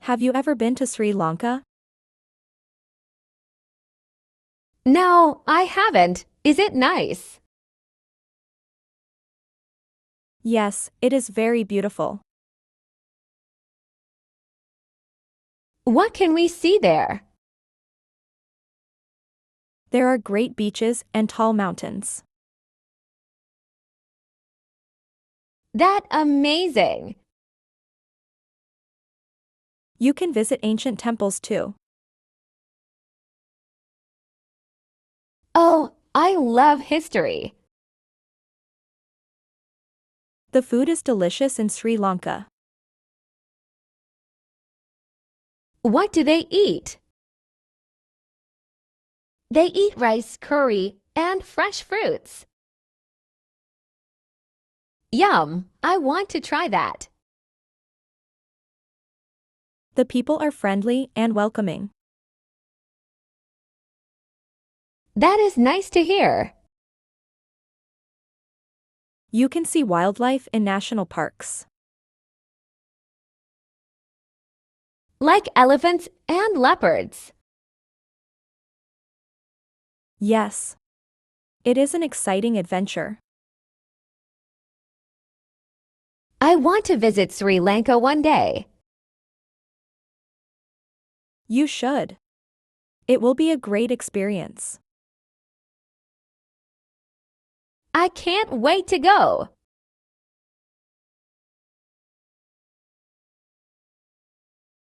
Have you ever been to Sri Lanka? No, I haven't. Is it nice? Yes, it is very beautiful. What can we see there? There are great beaches and tall mountains. That's amazing. You can visit ancient temples too. Oh, I love history. The food is delicious in Sri Lanka. What do they eat? They eat rice curry and fresh fruits. Yum! I want to try that. The people are friendly and welcoming. That is nice to hear. You can see wildlife in national parks. Like elephants and leopards. Yes. It is an exciting adventure. I want to visit Sri Lanka one day. You should. It will be a great experience. I can't wait to go.